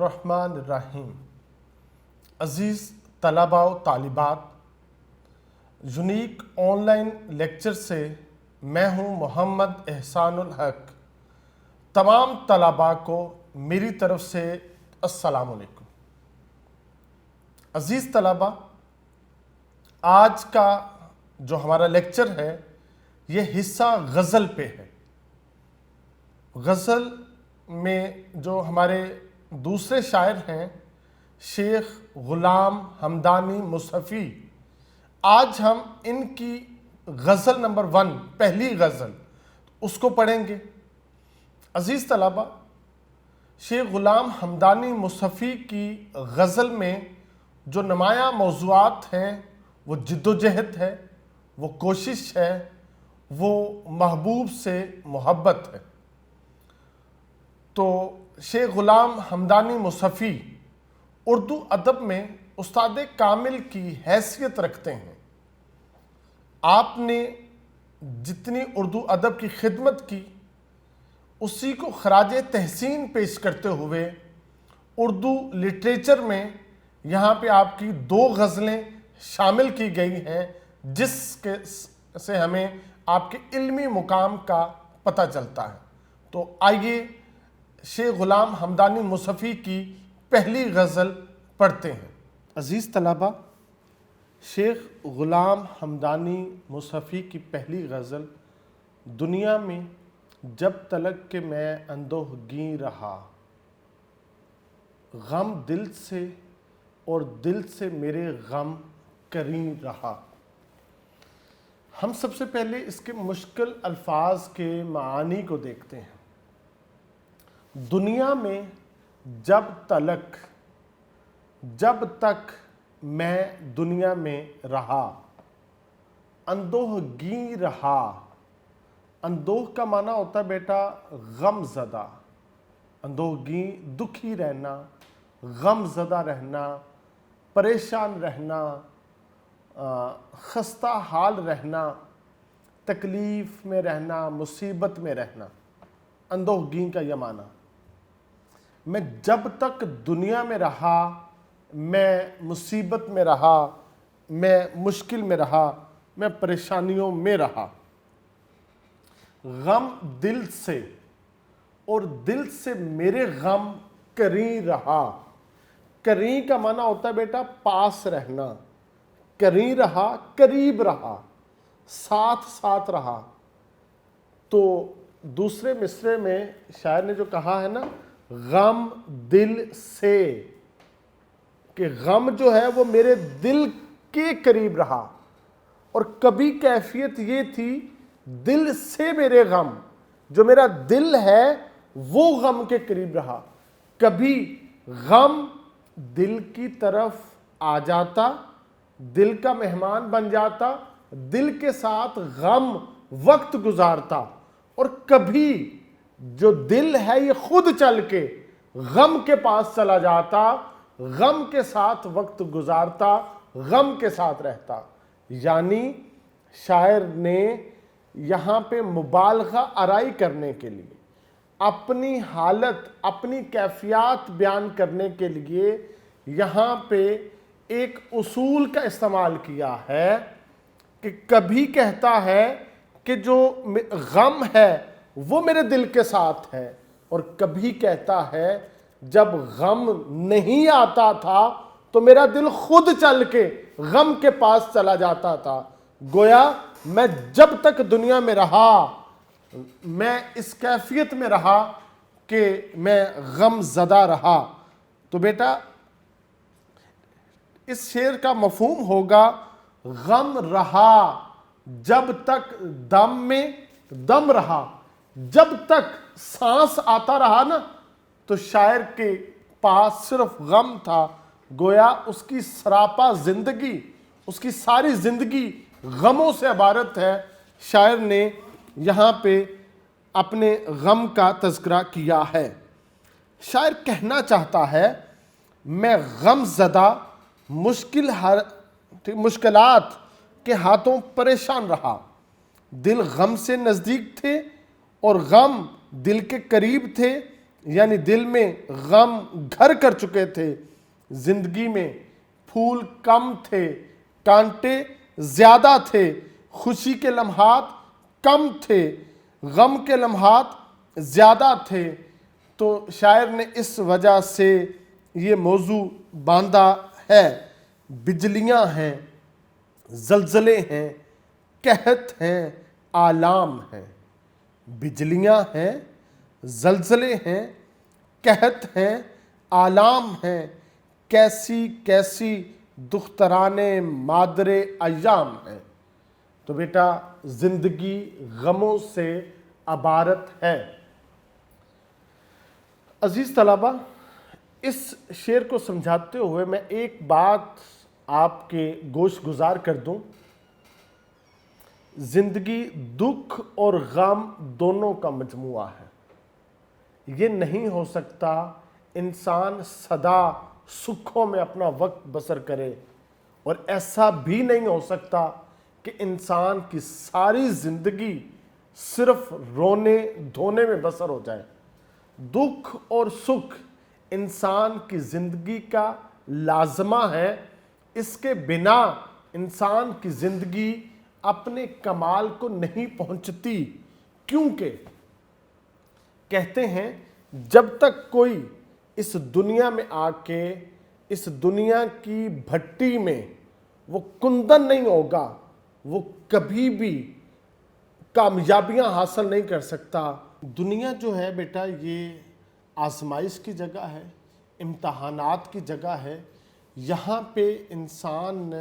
الرحمن الرحیم۔ عزیز طلباء و طالبات، یونیک آن لائن لیکچر سے میں ہوں محمد احسان الحق۔ تمام طلباء کو میری طرف سے السلام علیکم۔ عزیز طلباء، آج کا جو ہمارا لیکچر ہے یہ حصہ غزل پہ ہے۔ غزل میں جو ہمارے دوسرے شاعر ہیں شیخ غلام حمدانی مصحفی، آج ہم ان کی غزل نمبر 1 پہلی غزل اس کو پڑھیں گے۔ عزیز طلباء، شیخ غلام حمدانی مصحفی کی غزل میں جو نمایاں موضوعات ہیں وہ جد و جہد ہے، وہ کوشش ہے، وہ محبوب سے محبت ہے۔ تو شیخ غلام حمدانی مصحفی اردو ادب میں استاد کامل کی حیثیت رکھتے ہیں۔ آپ نے جتنی اردو ادب کی خدمت کی اسی کو خراج تحسین پیش کرتے ہوئے اردو لٹریچر میں یہاں پہ آپ کی 2 غزلیں شامل کی گئی ہیں، جس کے سے ہمیں آپ کے علمی مقام کا پتہ چلتا ہے۔ تو آئیے شیخ غلام حمدانی مصحفی کی پہلی غزل پڑھتے ہیں۔ عزیز طلباء، شیخ غلام حمدانی مصحفی کی پہلی غزل: دنیا میں جب تلک کہ میں اندوہگیں رہا، غم دل سے اور دل سے میرے غم کریں رہا۔ ہم سب سے پہلے اس کے مشکل الفاظ کے معانی کو دیکھتے ہیں۔ دنیا میں جب تک میں دنیا میں رہا، اندوہگیں رہا۔ اندوہ کا معنی ہوتا ہے بیٹا غم زدہ، اندوہگیں دکھی رہنا، غم زدہ رہنا، پریشان رہنا، خستہ حال رہنا، تکلیف میں رہنا، مصیبت میں رہنا، اندوہگیں کا یہ معنی۔ میں جب تک دنیا میں رہا، میں مصیبت میں رہا، میں مشکل میں رہا، میں پریشانیوں میں رہا۔ غم دل سے اور دل سے میرے غم کریں رہا۔ کریں کا معنی ہوتا ہے بیٹا پاس رہنا، کریں رہا، قریب رہا، ساتھ رہا۔ تو دوسرے مصرعے میں شاعر نے جو کہا ہے نا، غم دل سے، کہ غم جو ہے وہ میرے دل کے قریب رہا، اور کبھی کیفیت یہ تھی دل سے میرے غم، جو میرا دل ہے وہ غم کے قریب رہا۔ کبھی غم دل کی طرف آ جاتا، دل کا مہمان بن جاتا، دل کے ساتھ غم وقت گزارتا، اور کبھی جو دل ہے یہ خود چل کے غم کے پاس چلا جاتا، غم کے ساتھ وقت گزارتا، غم کے ساتھ رہتا۔ یعنی شاعر نے یہاں پہ مبالغہ آرائی کرنے کے لیے، اپنی حالت، اپنی کیفیات بیان کرنے کے لیے یہاں پہ ایک اصول کا استعمال کیا ہے کہ کبھی کہتا ہے کہ جو غم ہے وہ میرے دل کے ساتھ ہے، اور کبھی کہتا ہے جب غم نہیں آتا تھا تو میرا دل خود چل کے غم کے پاس چلا جاتا تھا۔ گویا میں جب تک دنیا میں رہا، میں اس کیفیت میں رہا کہ میں غم زدہ رہا۔ تو بیٹا اس شعر کا مفہوم ہوگا غم رہا جب تک دم میں دم رہا۔ جب تک سانس آتا رہا نا تو شاعر کے پاس صرف غم تھا۔ گویا اس کی سراپا زندگی، اس کی ساری زندگی غموں سے عبارت ہے۔ شاعر نے یہاں پہ اپنے غم کا تذکرہ کیا ہے۔ شاعر کہنا چاہتا ہے میں غم زدہ مشکلات کے ہاتھوں پریشان رہا، دل غم سے نزدیک تھے اور غم دل کے قریب تھے، یعنی دل میں غم گھر کر چکے تھے، زندگی میں پھول کم تھے، کانٹے زیادہ تھے، خوشی کے لمحات کم تھے، غم کے لمحات زیادہ تھے۔ تو شاعر نے اس وجہ سے یہ موضوع باندھا ہے، بجلیاں ہیں، زلزلے ہیں، قحط ہیں، آلام ہیں۔ بجلیاں ہیں، زلزلے ہیں، قحط ہیں، آلام ہیں، کیسی کیسی دختران مادر ایام ہیں۔ تو بیٹا زندگی غموں سے عبارت ہے۔ عزیز طلبہ، اس شعر کو سمجھاتے ہوئے میں ایک بات آپ کے گوش گزار کر دوں۔ زندگی دکھ اور غم دونوں کا مجموعہ ہے۔ یہ نہیں ہو سکتا انسان سدا سکھوں میں اپنا وقت بسر کرے، اور ایسا بھی نہیں ہو سکتا کہ انسان کی ساری زندگی صرف رونے دھونے میں بسر ہو جائے۔ دکھ اور سکھ انسان کی زندگی کا لازمہ ہے۔ اس کے بنا انسان کی زندگی اپنے کمال کو نہیں پہنچتی، کیونکہ کہتے ہیں جب تک کوئی اس دنیا میں آ کے اس دنیا کی بھٹی میں وہ کندن نہیں ہوگا، وہ کبھی بھی کامیابیاں حاصل نہیں کر سکتا۔ دنیا جو ہے بیٹا یہ آزمائش کی جگہ ہے، امتحانات کی جگہ ہے۔ یہاں پہ انسان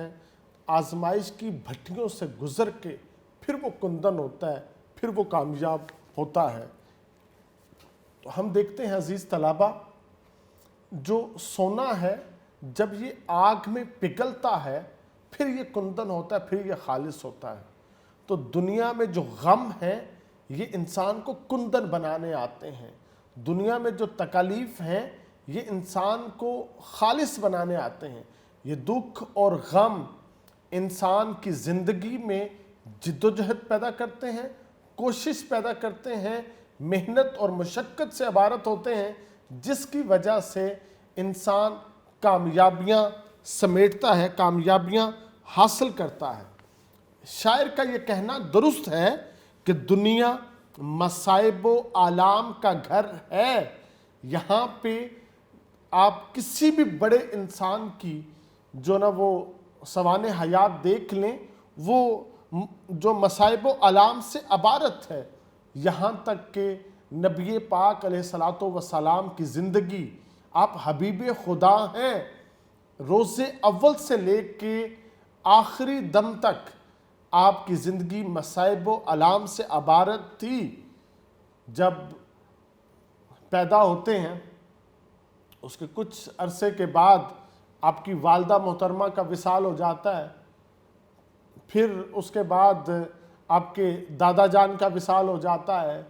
آزمائش کی بھٹیوں سے گزر کے پھر وہ کندن ہوتا ہے، پھر وہ کامیاب ہوتا ہے۔ تو ہم دیکھتے ہیں عزیز طلبہ، جو سونا ہے جب یہ آگ میں پگھلتا ہے پھر یہ کندن ہوتا ہے، پھر یہ خالص ہوتا ہے۔ تو دنیا میں جو غم ہیں یہ انسان کو کندن بنانے آتے ہیں، دنیا میں جو تکالیف ہیں یہ انسان کو خالص بنانے آتے ہیں۔ یہ دکھ اور غم انسان کی زندگی میں جدوجہد پیدا کرتے ہیں، کوشش پیدا کرتے ہیں، محنت اور مشقت سے عبارت ہوتے ہیں، جس کی وجہ سے انسان کامیابیاں سمیٹتا ہے، کامیابیاں حاصل کرتا ہے۔ شاعر کا یہ کہنا درست ہے کہ دنیا مصائب و آلام کا گھر ہے۔ یہاں پہ آپ کسی بھی بڑے انسان کی جو نا وہ سوانح حیات دیکھ لیں، وہ جو مصائب و آلام سے عبارت ہے۔ یہاں تک کہ نبی پاک علیہ الصلوۃ والسلام کی زندگی، آپ حبیب خدا ہیں، روز اول سے لے کے آخری دم تک آپ کی زندگی مصائب و آلام سے عبارت تھی۔ جب پیدا ہوتے ہیں اس کے کچھ عرصے کے بعد آپ کی والدہ محترمہ کا وصال ہو جاتا ہے، پھر اس کے بعد آپ کے دادا جان کا وصال ہو جاتا ہے،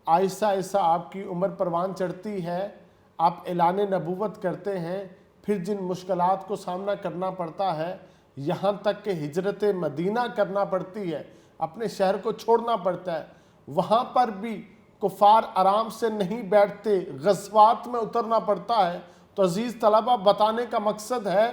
آہستہ آہستہ آپ کی عمر پروان چڑھتی ہے، آپ اعلان نبوت کرتے ہیں، پھر جن مشکلات کو سامنا کرنا پڑتا ہے، یہاں تک کہ ہجرت مدینہ کرنا پڑتی ہے، اپنے شہر کو چھوڑنا پڑتا ہے، وہاں پر بھی کفار آرام سے نہیں بیٹھتے، غزوات میں اترنا پڑتا ہے۔ تو عزیز طلبہ، بتانے کا مقصد ہے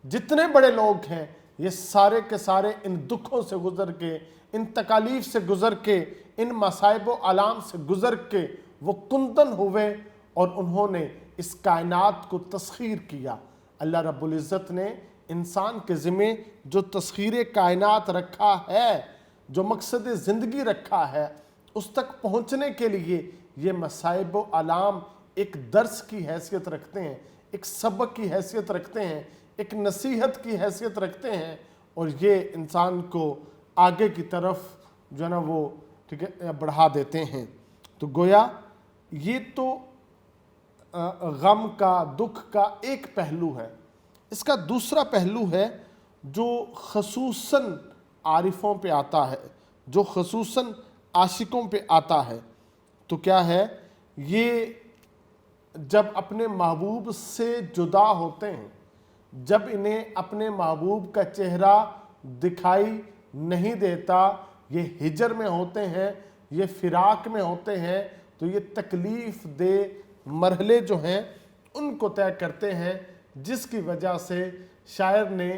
جتنے بڑے لوگ ہیں یہ سارے کے سارے ان دکھوں سے گزر کے، ان تکالیف سے گزر کے، ان مصائب و آلام سے گزر کے وہ کندن ہوئے، اور انہوں نے اس کائنات کو تسخیر کیا۔ اللہ رب العزت نے انسان کے ذمہ جو تسخیر کائنات رکھا ہے، جو مقصد زندگی رکھا ہے، اس تک پہنچنے کے لیے یہ مصائب و آلام ایک درس کی حیثیت رکھتے ہیں، ایک سبق کی حیثیت رکھتے ہیں، ایک نصیحت کی حیثیت رکھتے ہیں، اور یہ انسان کو آگے کی طرف جو ہے نا وہ بڑھا دیتے ہیں۔ تو گویا یہ تو غم کا، دکھ کا ایک پہلو ہے۔ اس کا دوسرا پہلو ہے جو خصوصاً عارفوں پہ آتا ہے، جو خصوصاً عاشقوں پہ آتا ہے۔ تو کیا ہے؟ یہ جب اپنے محبوب سے جدا ہوتے ہیں، جب انہیں اپنے محبوب کا چہرہ دکھائی نہیں دیتا، یہ ہجر میں ہوتے ہیں، یہ فراق میں ہوتے ہیں، تو یہ تکلیف دہ مرحلے جو ہیں ان کو طے کرتے ہیں، جس کی وجہ سے شاعر نے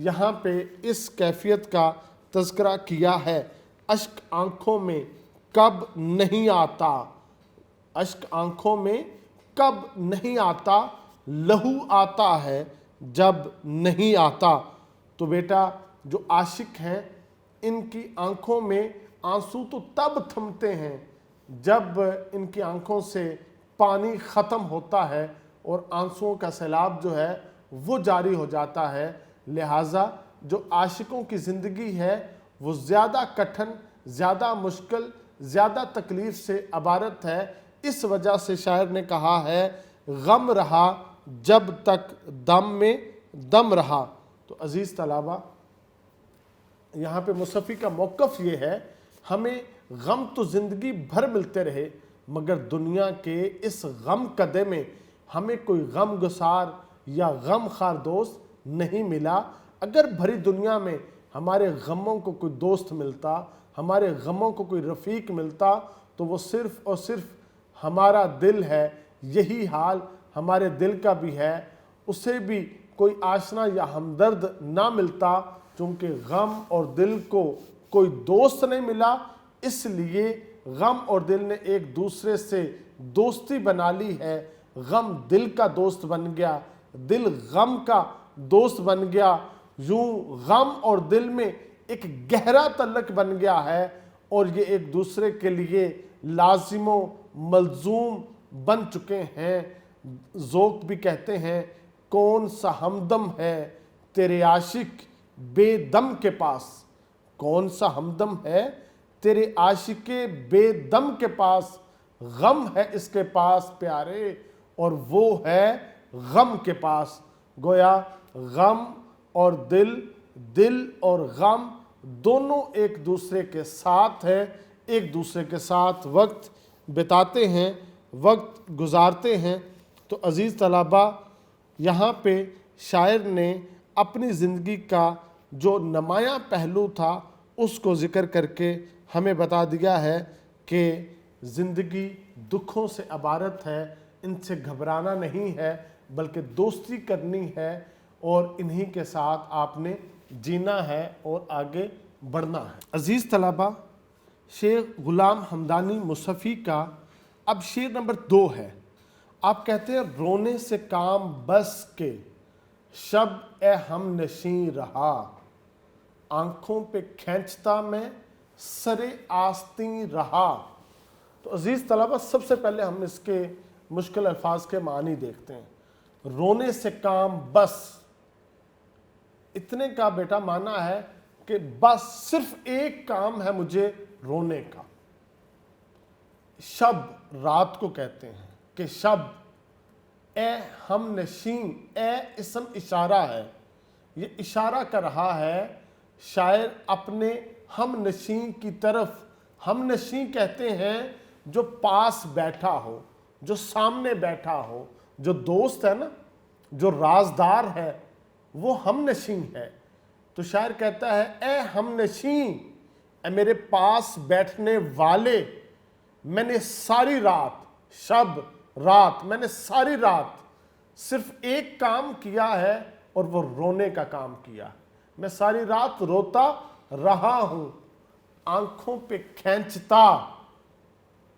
یہاں پہ اس کیفیت کا تذکرہ کیا ہے۔ اشک آنکھوں میں کب نہیں آتا، اشک آنکھوں میں کب نہیں آتا، لہو آتا ہے جب نہیں آتا۔ تو بیٹا جو عاشق ہیں ان کی آنکھوں میں آنسو تو تب تھمتے ہیں جب ان کی آنکھوں سے پانی ختم ہوتا ہے اور آنسوؤں کا سیلاب جو ہے وہ جاری ہو جاتا ہے۔ لہٰذا جو عاشقوں کی زندگی ہے وہ زیادہ کٹھن، زیادہ مشکل، زیادہ تکلیف سے عبارت ہے۔ اس وجہ سے شاعر نے کہا ہے غم رہا جب تک دم میں دم رہا۔ تو عزیز طلبہ، یہاں پہ مصنفی کا موقف یہ ہے، ہمیں غم تو زندگی بھر ملتے رہے مگر دنیا کے اس غم قدے میں ہمیں کوئی غم گسار یا غم خار دوست نہیں ملا۔ اگر بھری دنیا میں ہمارے غموں کو کوئی دوست ملتا، ہمارے غموں کو کوئی رفیق ملتا، تو وہ صرف اور صرف ہمارا دل ہے۔ یہی حال ہمارے دل کا بھی ہے، اسے بھی کوئی آشنا یا ہمدرد نہ ملتا، چونکہ غم اور دل کو کوئی دوست نہیں ملا، اس لیے غم اور دل نے ایک دوسرے سے دوستی بنا لی ہے۔ غم دل کا دوست بن گیا، دل غم کا دوست بن گیا، یوں غم اور دل میں ایک گہرا تعلق بن گیا ہے اور یہ ایک دوسرے کے لیے لازم و ملزوم بن چکے ہیں۔ ذوق بھی کہتے ہیں کون سا ہمدم ہے تیرے عاشق بے دم کے پاس، کون سا ہمدم ہے تیرے عاشق بے دم کے پاس، غم ہے اس کے پاس پیارے اور وہ ہے غم کے پاس۔ گویا غم اور دل، دل اور غم دونوں ایک دوسرے کے ساتھ ہیں، ایک دوسرے کے ساتھ وقت بتاتے ہیں، وقت گزارتے ہیں۔ تو عزیز طلبہ، یہاں پہ شاعر نے اپنی زندگی کا جو نمایاں پہلو تھا اس کو ذکر کر کے ہمیں بتا دیا ہے کہ زندگی دکھوں سے عبارت ہے، ان سے گھبرانا نہیں ہے بلکہ دوستی کرنی ہے اور انہی کے ساتھ آپ نے جینا ہے اور آگے بڑھنا ہے۔ عزیز طلبہ، شیخ غلام حمدانی مصطفی کا اب شعر نمبر 2 ہے۔ آپ کہتے ہیں رونے سے کام بس کے شب اے ہم نشیں رہا، آنکھوں پہ کھینچتا میں سر آستیں رہا۔ تو عزیز طلبہ، سب سے پہلے ہم اس کے مشکل الفاظ کے معنی دیکھتے ہیں۔ رونے سے کام بس، اتنے کا بیٹا معنی ہے کہ بس صرف ایک کام ہے مجھے رونے کا۔ شب رات کو کہتے ہیں کہ شب اے ہم نشین، اے اسم اشارہ ہے، یہ اشارہ کر رہا ہے شاعر اپنے ہم نشین کی طرف۔ ہم نشین کہتے ہیں جو پاس بیٹھا ہو، جو سامنے بیٹھا ہو، جو دوست ہے نا، جو رازدار ہے، وہ ہم نشین ہے۔ تو شاعر کہتا ہے اے ہم نشین، اے میرے پاس بیٹھنے والے، میں نے ساری رات، شب رات، میں نے ساری رات صرف ایک کام کیا ہے اور وہ رونے کا کام کیا۔ میں ساری رات روتا رہا ہوں، آنکھوں پہ کھینچتا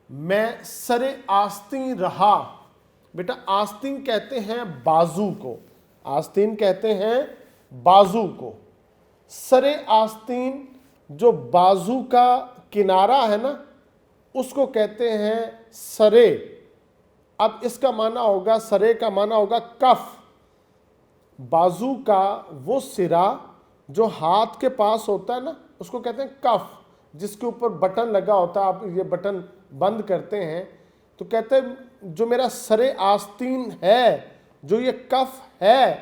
میں سر آستین رہا۔ بیٹا آستین کہتے ہیں بازو کو، آستین کہتے ہیں بازو کو۔ سر آستین جو بازو کا کنارہ ہے نا، اس کو کہتے ہیں سرے۔ اب اس کا معنی ہوگا، سرے کا معنی ہوگا کف۔ بازو کا وہ سرا جو ہاتھ کے پاس ہوتا ہے نا، اس کو کہتے ہیں کف، جس کے اوپر بٹن لگا ہوتا ہے، آپ یہ بٹن بند کرتے ہیں تو کہتے ہیں جو میرا سر آستین ہے، جو یہ کف ہے،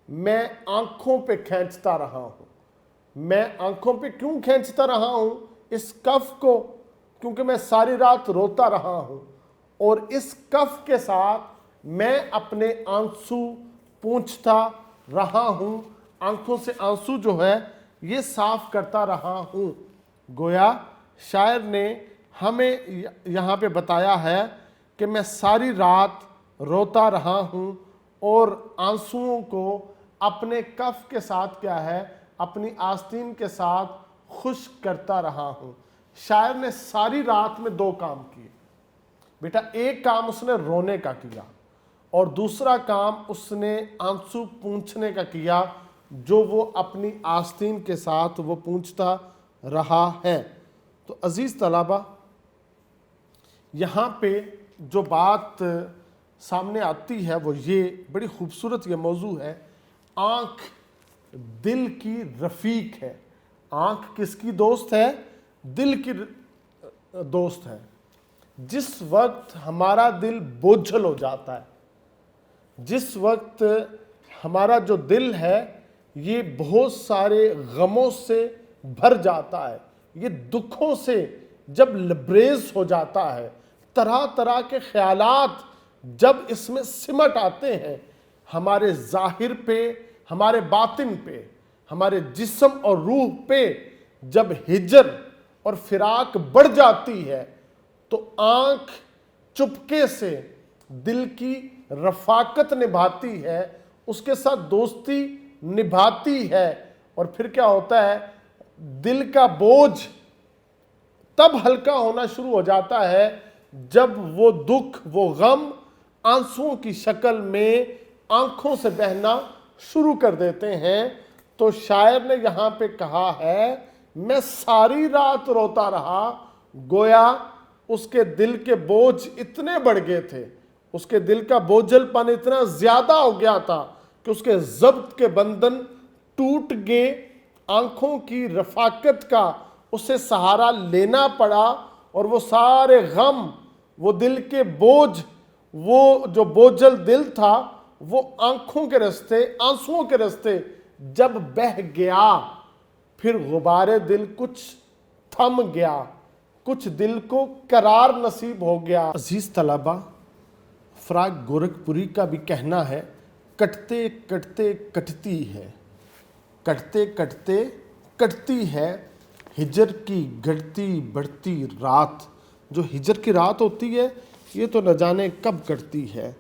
میں آنکھوں پہ کھینچتا رہا ہوں۔ میں آنکھوں پہ کیوں کھینچتا رہا ہوں اس کف کو؟ کیونکہ میں ساری رات روتا رہا ہوں اور اس کف کے ساتھ میں اپنے آنسو پونچھتا رہا ہوں، آنکھوں سے آنسو جو ہے یہ صاف کرتا رہا ہوں۔ گویا شاعر نے ہمیں یہاں پہ بتایا ہے کہ میں ساری رات روتا رہا ہوں اور آنسوؤں کو اپنے کف کے ساتھ کیا ہے، اپنی آستین کے ساتھ خشک کرتا رہا ہوں۔ شاعر نے ساری رات میں 2 کام کیے بیٹا۔ ایک کام اس نے رونے کا کیا اور دوسرا کام اس نے آنسو پونچھنے کا کیا، جو وہ اپنی آستین کے ساتھ وہ پونچھتا رہا ہے۔ تو عزیز طلبہ، یہاں پہ جو بات سامنے آتی ہے وہ یہ بڑی خوبصورت یہ موضوع ہے، آنکھ دل کی رفیق ہے۔ آنکھ کس کی دوست ہے؟ دل کی دوست ہے۔ جس وقت ہمارا دل بوجھل ہو جاتا ہے، جس وقت ہمارا جو دل ہے یہ بہت سارے غموں سے بھر جاتا ہے، یہ دکھوں سے جب لبریز ہو جاتا ہے، طرح طرح کے خیالات جب اس میں سمٹ آتے ہیں، ہمارے ظاہر پہ، ہمارے باطن پہ، ہمارے جسم اور روح پہ جب ہجر اور فراق بڑھ جاتی ہے تو آنکھ چپکے سے دل کی رفاقت نبھاتی ہے، اس کے ساتھ دوستی نبھاتی ہے، اور پھر کیا ہوتا ہے، دل کا بوجھ تب ہلکا ہونا شروع ہو جاتا ہے جب وہ دکھ، وہ غم آنسوؤں کی شکل میں آنکھوں سے بہنا شروع کر دیتے ہیں۔ تو شاعر نے یہاں پہ کہا ہے، میں ساری رات روتا رہا، گویا اس کے دل کے بوجھ اتنے بڑھ گئے تھے، اس کے دل کا بوجھل پن اتنا زیادہ ہو گیا تھا کہ اس کے ضبط کے بندھن ٹوٹ گئے، آنکھوں کی رفاقت کا اسے سہارا لینا پڑا، اور وہ سارے غم، وہ دل کے بوجھ، وہ جو بوجھل دل تھا، وہ آنکھوں کے راستے، آنسوؤں کے راستے جب بہہ گیا، پھر غبار دل کچھ تھم گیا، کچھ دل کو قرار نصیب ہو گیا۔ عزیز طلبہ، فراق گورکھپوری کا بھی کہنا ہے، کٹتے کٹتے کٹتی ہے، کٹتے کٹتے کٹتی ہے، ہجر کی گھٹتی بڑھتی رات۔ جو ہجر کی رات ہوتی ہے یہ تو نہ جانے کب کٹتی ہے۔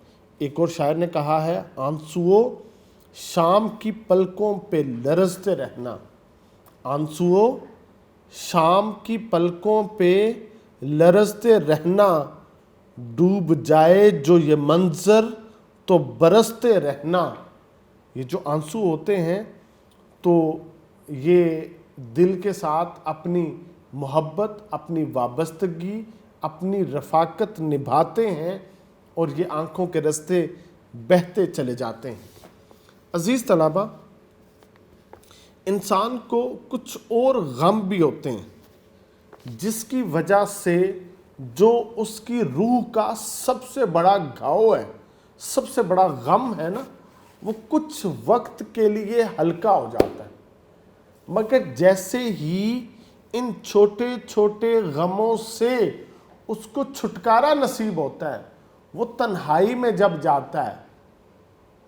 ایک اور شاعر نے کہا ہے، آنسوؤں شام کی پلکوں پہ لرزتے رہنا، آنسوؤں شام کی پلکوں پہ لرزتے رہنا، ڈوب جائے جو یہ منظر تو برستے رہنا۔ یہ جو آنسو ہوتے ہیں تو یہ دل کے ساتھ اپنی محبت، اپنی وابستگی، اپنی رفاقت نبھاتے ہیں، اور یہ آنکھوں کے راستے بہتے چلے جاتے ہیں۔ عزیز طلبہ، انسان کو کچھ اور غم بھی ہوتے ہیں جس کی وجہ سے جو اس کی روح کا سب سے بڑا گھاؤ ہے، سب سے بڑا غم ہے نا، وہ کچھ وقت کے لیے ہلکا ہو جاتا ہے، مگر جیسے ہی ان چھوٹے چھوٹے غموں سے اس کو چھٹکارا نصیب ہوتا ہے، وہ تنہائی میں جب جاتا ہے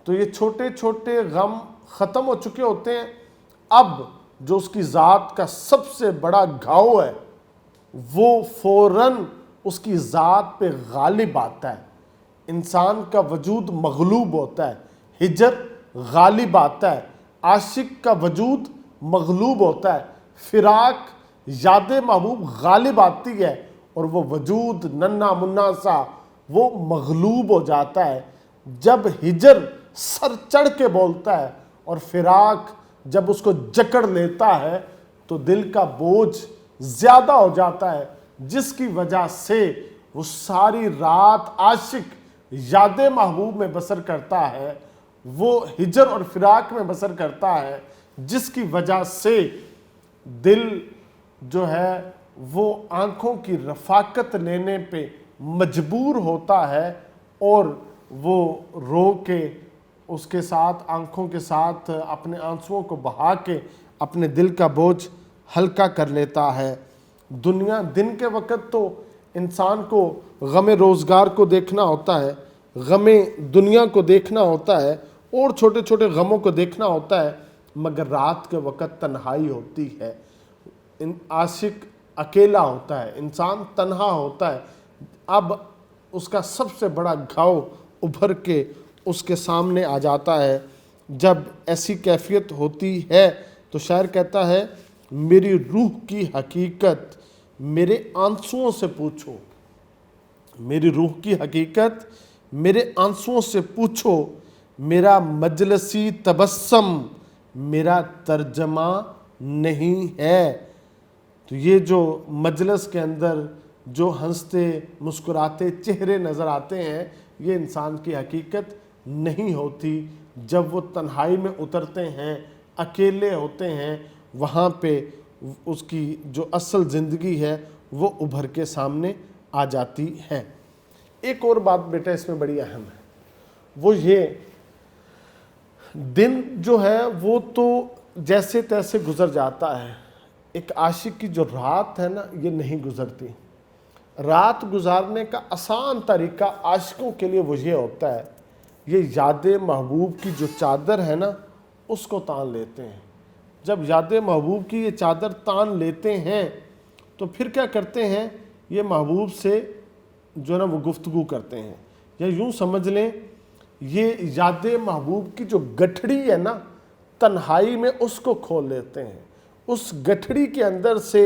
تو یہ چھوٹے چھوٹے غم ختم ہو چکے ہوتے ہیں۔ اب جو اس کی ذات کا سب سے بڑا گھاؤ ہے وہ فوراً اس کی ذات پہ غالب آتا ہے، انسان کا وجود مغلوب ہوتا ہے، ہجر غالب آتا ہے، عاشق کا وجود مغلوب ہوتا ہے، فراق یاد محبوب غالب آتی ہے، اور وہ وجود ننھا منا سا وہ مغلوب ہو جاتا ہے۔ جب ہجر سر چڑھ کے بولتا ہے اور فراق جب اس کو جکڑ لیتا ہے تو دل کا بوجھ زیادہ ہو جاتا ہے، جس کی وجہ سے وہ ساری رات عاشق یاد محبوب میں بسر کرتا ہے، وہ ہجر اور فراق میں بسر کرتا ہے، جس کی وجہ سے دل جو ہے وہ آنکھوں کی رفاقت لینے پہ مجبور ہوتا ہے، اور وہ رو کے اس کے ساتھ آنکھوں کے ساتھ اپنے آنسوؤں کو بہا کے اپنے دل کا بوجھ ہلکا کر لیتا ہے۔ دن کے وقت تو انسان کو غم روزگار کو دیکھنا ہوتا ہے، غم دنیا کو دیکھنا ہوتا ہے، اور چھوٹے چھوٹے غموں کو دیکھنا ہوتا ہے، مگر رات کے وقت تنہائی ہوتی ہے، عاشق اکیلا ہوتا ہے، انسان تنہا ہوتا ہے، اب اس کا سب سے بڑا گھاؤ ابھر کے اس کے سامنے آ جاتا ہے۔ جب ایسی کیفیت ہوتی ہے تو شاعر کہتا ہے میری روح کی حقیقت میرے آنسوؤں سے پوچھو، میری روح کی حقیقت میرے آنسوؤں سے پوچھو، میرا مجلسی تبسم میرا ترجمہ نہیں ہے۔ تو یہ جو مجلس کے اندر جو ہنستے مسکراتے چہرے نظر آتے ہیں یہ انسان کی حقیقت نہیں ہوتی۔ جب وہ تنہائی میں اترتے ہیں، اکیلے ہوتے ہیں، وہاں پہ اس کی جو اصل زندگی ہے وہ ابھر کے سامنے آ جاتی ہے۔ ایک اور بات بیٹا اس میں بڑی اہم ہے، وہ یہ دن جو ہے وہ تو جیسے تیسے گزر جاتا ہے، ایک عاشق کی جو رات ہے نا یہ نہیں گزرتی۔ رات گزارنے کا آسان طریقہ عاشقوں کے لیے وہ یہ ہوتا ہے، یہ یاد محبوب کی جو چادر ہے نا اس کو تان لیتے ہیں۔ جب یاد محبوب کی یہ چادر تان لیتے ہیں تو پھر کیا کرتے ہیں، یہ محبوب سے جو ہے نا وہ گفتگو کرتے ہیں، یا یوں سمجھ لیں یہ یاد محبوب کی جو گٹھڑی ہے نا تنہائی میں اس کو کھول لیتے ہیں۔ اس گٹھڑی کے اندر سے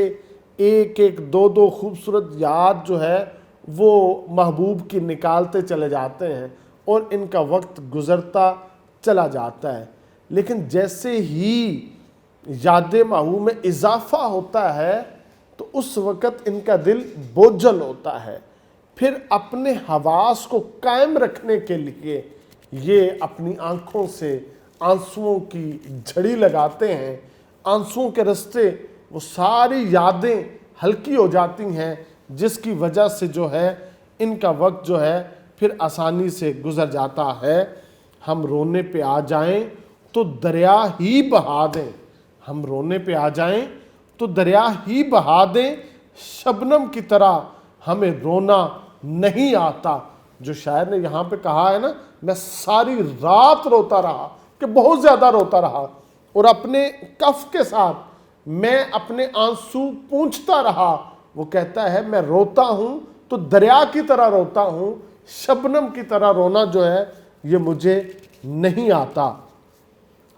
ایک ایک دو دو خوبصورت یاد جو ہے وہ محبوب کی نکالتے چلے جاتے ہیں اور ان کا وقت گزرتا چلا جاتا ہے۔ لیکن جیسے ہی یاد محبوب میں اضافہ ہوتا ہے تو اس وقت ان کا دل بوجھل ہوتا ہے۔ پھر اپنے حواس کو قائم رکھنے کے لیے یہ اپنی آنکھوں سے آنسوؤں کی جھڑی لگاتے ہیں، آنسوؤں کے رستے وہ ساری یادیں ہلکی ہو جاتی ہیں، جس کی وجہ سے جو ہے ان کا وقت جو ہے پھر آسانی سے گزر جاتا ہے۔ ہم رونے پہ آ جائیں تو دریا ہی بہا دیں، ہم رونے پہ آ جائیں تو دریا ہی بہا دیں، شبنم کی طرح ہمیں رونا نہیں آتا۔ جو شاعر نے یہاں پہ کہا ہے نا میں ساری رات روتا رہا، کہ بہت زیادہ روتا رہا، اور اپنے کف کے ساتھ میں اپنے آنسو پونچھتا رہا۔ وہ کہتا ہے میں روتا ہوں تو دریا کی طرح روتا ہوں، شبنم کی طرح رونا جو ہے یہ مجھے نہیں آتا۔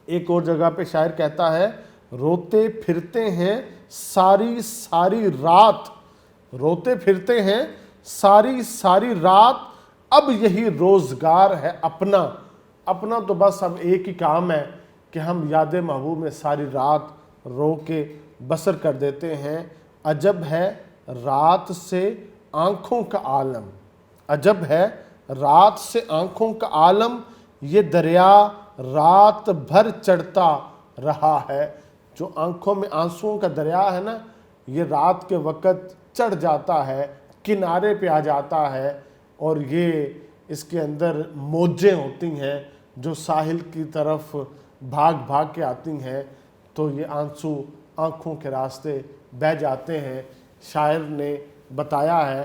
ایک اور جگہ پہ شاعر کہتا ہے روتے پھرتے ہیں ساری ساری رات، روتے پھرتے ہیں ساری ساری رات، اب یہی روزگار ہے اپنا۔ اپنا تو بس اب ایک ہی کام ہے کہ ہم یاد محبوب میں ساری رات رو کے بسر کر دیتے ہیں۔ عجب ہے رات سے آنکھوں کا عالم، عجب ہے رات سے آنکھوں کا عالم، یہ دریا رات بھر چڑھتا رہا ہے۔ جو آنکھوں میں آنسوؤں کا دریا ہے نا یہ رات کے وقت چڑھ جاتا ہے، کنارے پہ آ جاتا ہے، اور یہ اس کے اندر موجیں ہوتی ہیں جو ساحل کی طرف بھاگ بھاگ کے آتی ہیں، تو یہ آنسو آنکھوں کے راستے بہہ جاتے ہیں۔ شاعر نے بتایا ہے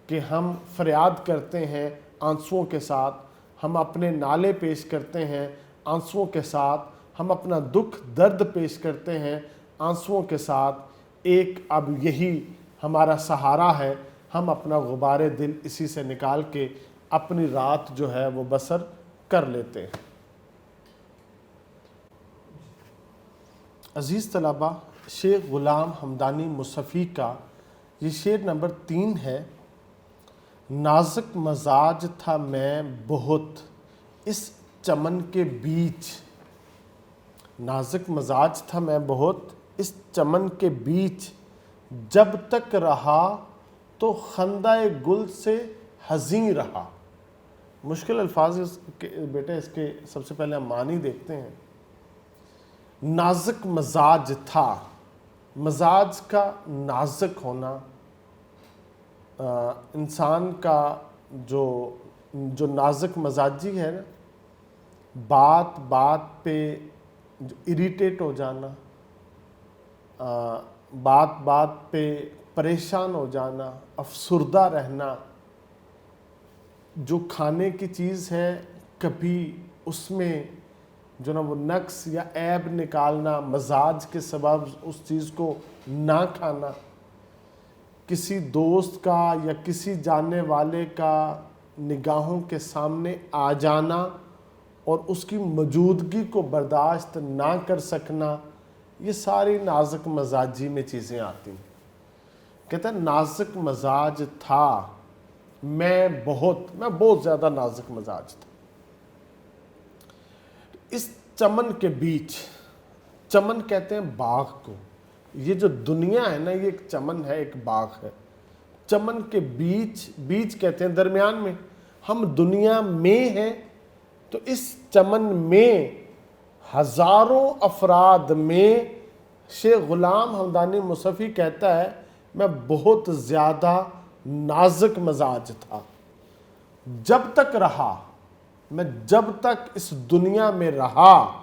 کہ ہم فریاد کرتے ہیں آنسوؤں کے ساتھ، ہم اپنے نالے پیش کرتے ہیں آنسوؤں کے ساتھ، ہم اپنا دکھ درد پیش کرتے ہیں آنسوؤں کے ساتھ۔ ایک اب یہی ہمارا سہارا ہے، ہم اپنا غبار دل اسی سے نکال کے اپنی رات جو ہے وہ بسر کر لیتے ہیں۔ عزیز طلبہ، شیخ غلام حمدانی مصطفی کا یہ شعر نمبر 3 ہے۔ نازک مزاج تھا میں بہت اس چمن کے بیچ، نازک مزاج تھا میں بہت اس چمن کے بیچ، جب تک رہا تو خندہ گل سے حزیں رہا۔ مشکل الفاظ بیٹے اس کے سب سے پہلے ہم معنی دیکھتے ہیں۔ نازک مزاج تھا، مزاج کا نازک ہونا، انسان کا جو نازک مزاجی ہے نا، بات بات پہ جو اریٹیٹ ہو جانا، بات بات پہ پریشان ہو جانا، افسردہ رہنا، جو کھانے کی چیز ہے کبھی اس میں جو نا وہ نقص یا عیب نکالنا، مزاج کے سبب اس چیز کو نہ کھانا، کسی دوست کا یا کسی جاننے والے کا نگاہوں کے سامنے آ جانا اور اس کی موجودگی کو برداشت نہ کر سکنا، یہ ساری نازک مزاجی میں چیزیں آتی ہیں۔ کہتا ہے نازک مزاج تھا، میں بہت زیادہ نازک مزاج تھا۔ اس چمن کے بیچ، چمن کہتے ہیں باغ کو، یہ جو دنیا ہے نا یہ ایک چمن ہے، ایک باغ ہے۔ چمن کے بیچ کہتے ہیں درمیان میں، ہم دنیا میں ہیں، تو اس چمن میں ہزاروں افراد میں شیخ غلام حمدانی مصطفی کہتا ہے میں بہت زیادہ نازک مزاج تھا۔ جب تک رہا، میں جب تک اس دنیا میں رہا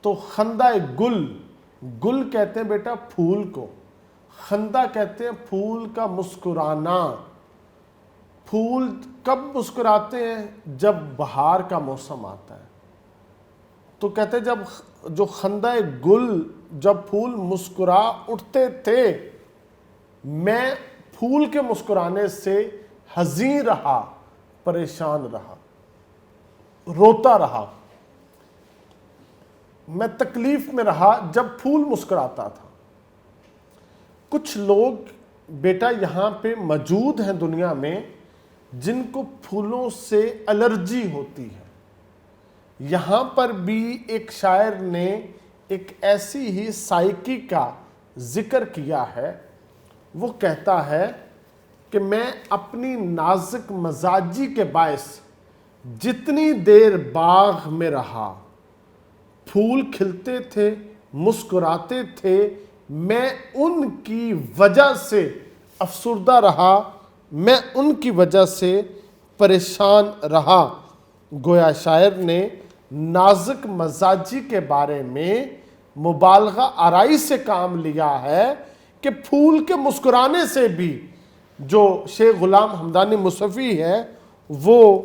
تو خندہ گل کہتے ہیں بیٹا پھول کو، خندہ کہتے ہیں پھول کا مسکرانا۔ پھول کب مسکراتے ہیں؟ جب بہار کا موسم آتا ہے۔ تو کہتے ہیں جب جو خندہ گل، جب پھول مسکرا اٹھتے تھے، میں پھول کے مسکرانے سے حزین رہا، پریشان رہا، روتا رہا، میں تکلیف میں رہا جب پھول مسکراتا تھا۔ کچھ لوگ بیٹا یہاں پہ موجود ہیں دنیا میں جن کو پھولوں سے الرجی ہوتی ہے۔ یہاں پر بھی ایک شاعر نے ایک ایسی ہی سائیکی کا ذکر کیا ہے، وہ کہتا ہے کہ میں اپنی نازک مزاجی کے باعث جتنی دیر باغ میں رہا، پھول کھلتے تھے، مسکراتے تھے، میں ان کی وجہ سے افسردہ رہا، میں ان کی وجہ سے پریشان رہا۔ گویا شاعر نے نازک مزاجی کے بارے میں مبالغہ آرائی سے کام لیا ہے کہ پھول کے مسکرانے سے بھی جو شیخ غلام حمدانی مصطفی ہے وہ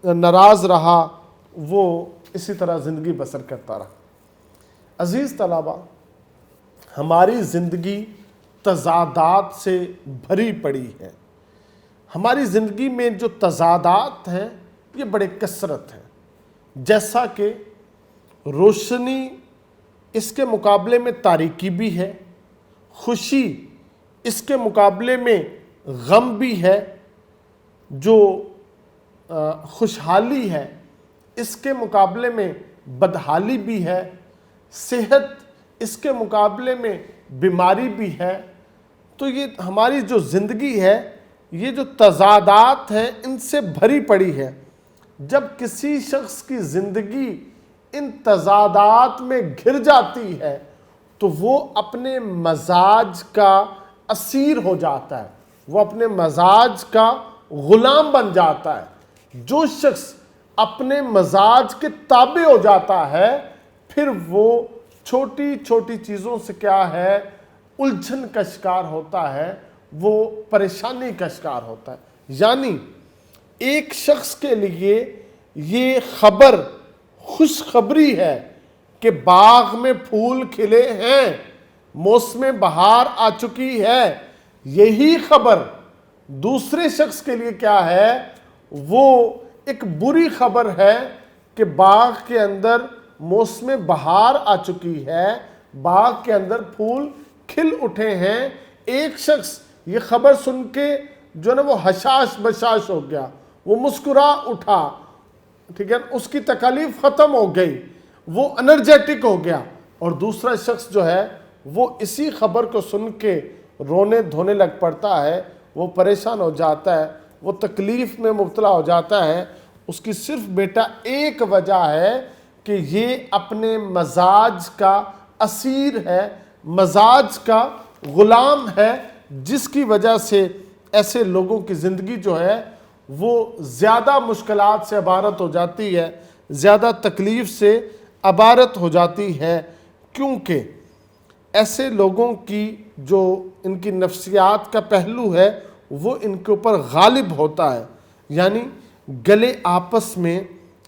ناراض رہا، وہ اسی طرح زندگی بسر کرتا رہا۔ عزیز طلبہ، ہماری زندگی تضادات سے بھری پڑی ہے۔ ہماری زندگی میں جو تضادات ہیں یہ بڑے کثرت ہیں۔ جیسا کہ روشنی، اس کے مقابلے میں تاریکی بھی ہے، خوشی اس کے مقابلے میں غم بھی ہے، جو خوشحالی ہے اس کے مقابلے میں بدحالی بھی ہے، صحت اس کے مقابلے میں بیماری بھی ہے۔ تو یہ ہماری جو زندگی ہے یہ جو تضادات ہیں ان سے بھری پڑی ہے۔ جب کسی شخص کی زندگی ان تضادات میں گھر جاتی ہے تو وہ اپنے مزاج کا اسیر ہو جاتا ہے، وہ اپنے مزاج کا غلام بن جاتا ہے۔ جو شخص اپنے مزاج کے تابع ہو جاتا ہے پھر وہ چھوٹی چھوٹی چیزوں سے کیا ہے، الجھن کا شکار ہوتا ہے، وہ پریشانی کا شکار ہوتا ہے۔ یعنی ایک شخص کے لیے یہ خبر خوشخبری ہے کہ باغ میں پھول کھلے ہیں، موسم بہار آ چکی ہے، یہی خبر دوسرے شخص کے لیے کیا ہے، وہ ایک بری خبر ہے کہ باغ کے اندر موسم بہار آ چکی ہے، باغ کے اندر پھول کھل اٹھے ہیں۔ ایک شخص یہ خبر سن کے جو نا وہ حشاش بشاش ہو گیا، وہ مسکرا اٹھا، ٹھیک ہے، اس کی تکالیف ختم ہو گئی، وہ انرجیٹک ہو گیا۔ اور دوسرا شخص جو ہے وہ اسی خبر کو سن کے رونے دھونے لگ پڑتا ہے، وہ پریشان ہو جاتا ہے، وہ تکلیف میں مبتلا ہو جاتا ہے۔ اس کی صرف بیٹا ایک وجہ ہے کہ یہ اپنے مزاج کا اسیر ہے، مزاج کا غلام ہے، جس کی وجہ سے ایسے لوگوں کی زندگی جو ہے وہ زیادہ مشکلات سے عبارت ہو جاتی ہے، زیادہ تکلیف سے عبارت ہو جاتی ہے، کیونکہ ایسے لوگوں کی جو ان کی نفسیات کا پہلو ہے وہ ان کے اوپر غالب ہوتا ہے۔ یعنی گلے آپس میں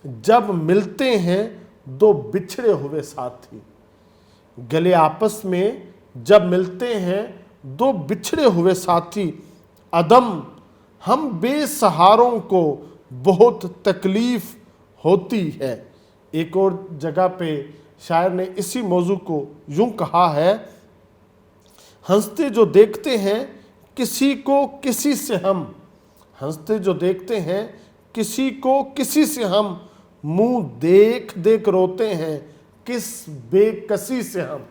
جب ملتے ہیں دو بچھڑے ہوئے ساتھی، گلے آپس میں جب ملتے ہیں دو بچھڑے ہوئے ساتھی عدم، ہم بے سہاروں کو بہت تکلیف ہوتی ہے۔ ایک اور جگہ پہ شاعر نے اسی موضوع کو یوں کہا ہے، ہنستے جو دیکھتے ہیں کسی کو کسی سے ہم، ہنستے جو دیکھتے ہیں کسی کو کسی سے ہم، منہ دیکھ دیکھ روتے ہیں کس بے کسی سے ہم۔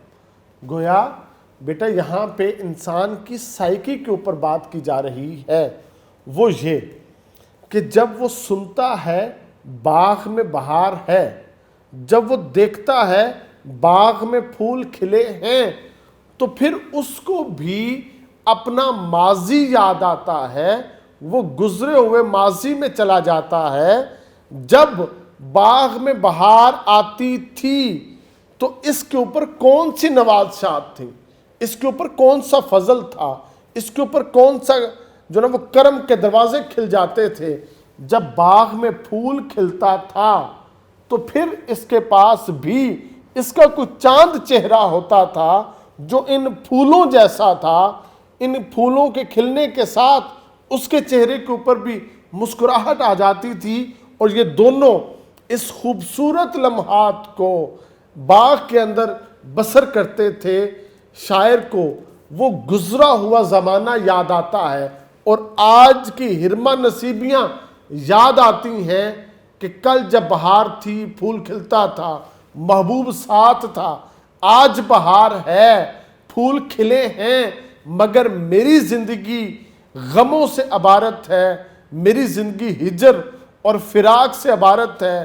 گویا بیٹا یہاں پہ انسان کی سائیکی کے اوپر بات کی جا رہی ہے، وہ یہ کہ جب وہ سنتا ہے باغ میں بہار ہے، جب وہ دیکھتا ہے باغ میں پھول کھلے ہیں، تو پھر اس کو بھی اپنا ماضی یاد آتا ہے، وہ گزرے ہوئے ماضی میں چلا جاتا ہے۔ جب باغ میں بہار آتی تھی تو اس کے اوپر کون سی نوازشات تھی، اس کے اوپر کون سا فضل تھا، اس کے اوپر کون سا جو نا وہ کرم کے دروازے کھل جاتے تھے۔ جب باغ میں پھول کھلتا تھا تو پھر اس کے پاس بھی اس کا کوئی چاند چہرہ ہوتا تھا جو ان پھولوں جیسا تھا، ان پھولوں کے کھلنے کے ساتھ اس کے چہرے کے اوپر بھی مسکراہٹ آ جاتی تھی، اور یہ دونوں اس خوبصورت لمحات کو باغ کے اندر بسر کرتے تھے۔ شاعر کو وہ گزرا ہوا زمانہ یاد آتا ہے اور آج کی ہرما نصیبیاں یاد آتی ہیں کہ کل جب بہار تھی، پھول کھلتا تھا، محبوب ساتھ تھا، آج بہار ہے، پھول کھلے ہیں، مگر میری زندگی غموں سے عبارت ہے، میری زندگی ہجر اور فراق سے عبارت ہے،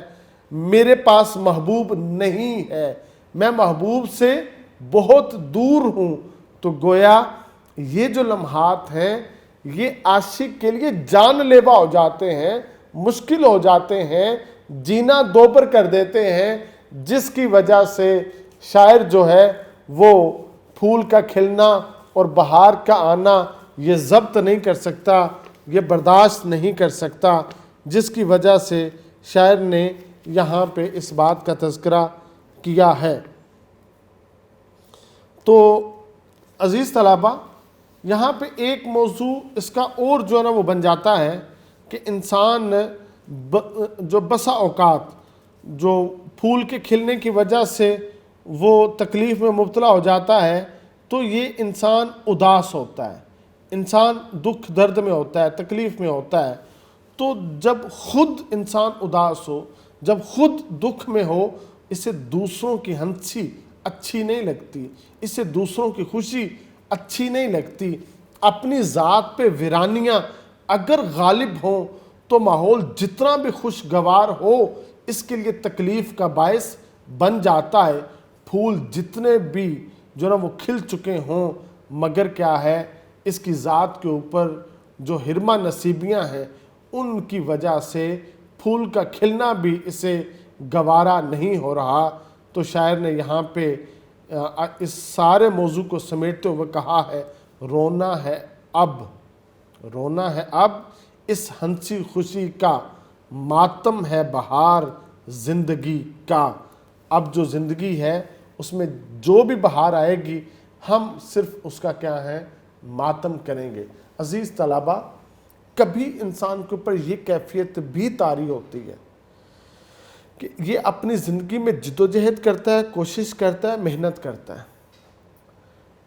میرے پاس محبوب نہیں ہے، میں محبوب سے بہت دور ہوں۔ تو گویا یہ جو لمحات ہیں یہ عاشق کے لیے جان لیوا ہو جاتے ہیں، مشکل ہو جاتے ہیں، جینا دوبر کر دیتے ہیں، جس کی وجہ سے شاعر جو ہے وہ پھول کا کھلنا اور بہار کا آنا یہ ضبط نہیں کر سکتا، یہ برداشت نہیں کر سکتا، جس کی وجہ سے شاعر نے یہاں پہ اس بات کا تذکرہ کیا ہے۔ تو عزیز طلبہ، یہاں پہ ایک موضوع اس کا اور جو ہے نا وہ بن جاتا ہے کہ انسان جو بسا اوقات جو پھول کے کھلنے کی وجہ سے وہ تکلیف میں مبتلا ہو جاتا ہے، تو یہ انسان اداس ہوتا ہے، انسان دکھ درد میں ہوتا ہے، تکلیف میں ہوتا ہے۔ تو جب خود انسان اداس ہو، جب خود دکھ میں ہو، اسے دوسروں کی ہنسی اچھی نہیں لگتی، اسے دوسروں کی خوشی اچھی نہیں لگتی۔ اپنی ذات پہ ویرانیاں اگر غالب ہوں تو ماحول جتنا بھی خوشگوار ہو اس کے لیے تکلیف کا باعث بن جاتا ہے۔ پھول جتنے بھی جو نا وہ کھل چکے ہوں، مگر کیا ہے، اس کی ذات کے اوپر جو ہرما نصیبیاں ہیں ان کی وجہ سے پھول کا کھلنا بھی اسے گوارا نہیں ہو رہا۔ تو شاعر نے یہاں پہ اس سارے موضوع کو سمیٹتے ہوئے کہا ہے، رونا ہے اب، رونا ہے اب، اس ہنسی خوشی کا ماتم ہے بہار زندگی کا۔ اب جو زندگی ہے اس میں جو بھی بہار آئے گی ہم صرف اس کا کیا ہے، ماتم کریں گے۔ عزیز طلبہ، کبھی انسان کے اوپر یہ کیفیت بھی طاری ہوتی ہے کہ یہ اپنی زندگی میں جدوجہد کرتا ہے، کوشش کرتا ہے، محنت کرتا ہے،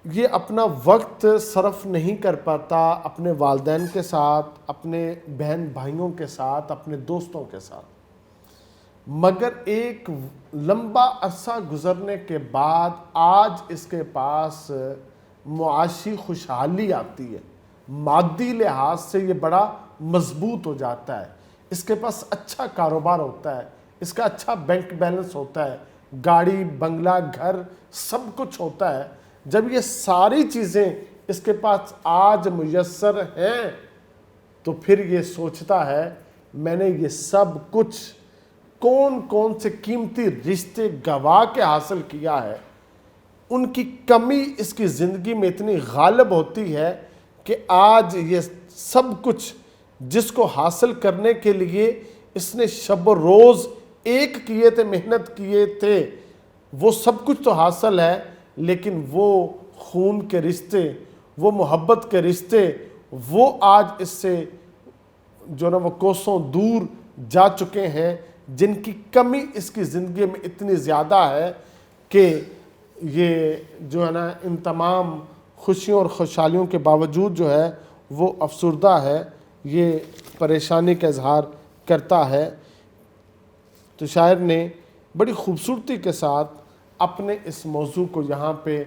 یہ اپنا وقت صرف نہیں کر پاتا اپنے والدین کے ساتھ، اپنے بہن بھائیوں کے ساتھ، اپنے دوستوں کے ساتھ، مگر ایک لمبا عرصہ گزرنے کے بعد آج اس کے پاس معاشی خوشحالی آتی ہے، مادی لحاظ سے یہ بڑا مضبوط ہو جاتا ہے، اس کے پاس اچھا کاروبار ہوتا ہے، اس کا اچھا بینک بیلنس ہوتا ہے، گاڑی بنگلہ گھر سب کچھ ہوتا ہے۔ جب یہ ساری چیزیں اس کے پاس آج میسر ہیں تو پھر یہ سوچتا ہے میں نے یہ سب کچھ کون کون سے قیمتی رشتے گوا کے حاصل کیا ہے۔ ان کی کمی اس کی زندگی میں اتنی غالب ہوتی ہے کہ آج یہ سب کچھ جس کو حاصل کرنے کے لیے اس نے شب و روز ایک کیے تھے، محنت کیے تھے، وہ سب کچھ تو حاصل ہے، لیکن وہ خون کے رشتے، وہ محبت کے رشتے وہ آج اس سے جو نا وہ کوسوں دور جا چکے ہیں، جن کی کمی اس کی زندگی میں اتنی زیادہ ہے کہ یہ جو ہے نا ان تمام خوشیوں اور خوشحالیوں کے باوجود جو ہے وہ افسردہ ہے، یہ پریشانی کا اظہار کرتا ہے۔ تو شاعر نے بڑی خوبصورتی کے ساتھ اپنے اس موضوع کو یہاں پہ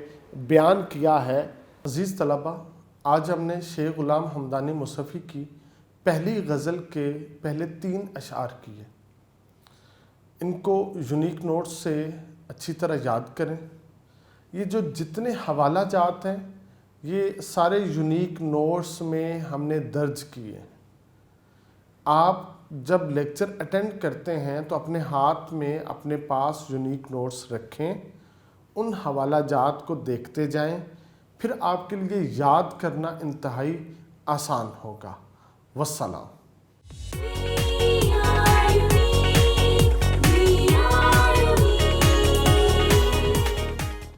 بیان کیا ہے۔ عزیز طلبہ، آج ہم نے شیخ غلام حمدانی مصطفی کی پہلی غزل کے پہلے 3 اشعار کیے۔ ان کو یونیک نوٹس سے اچھی طرح یاد کریں۔ یہ جو جتنے حوالہ جات ہیں یہ سارے یونیک نوٹس میں ہم نے درج کیے۔ آپ جب لیکچر اٹینڈ کرتے ہیں تو اپنے ہاتھ میں اپنے پاس یونیک نوٹس رکھیں، ان حوالہ جات کو دیکھتے جائیں، پھر آپ کے لیے یاد کرنا انتہائی آسان ہوگا۔ والسلام۔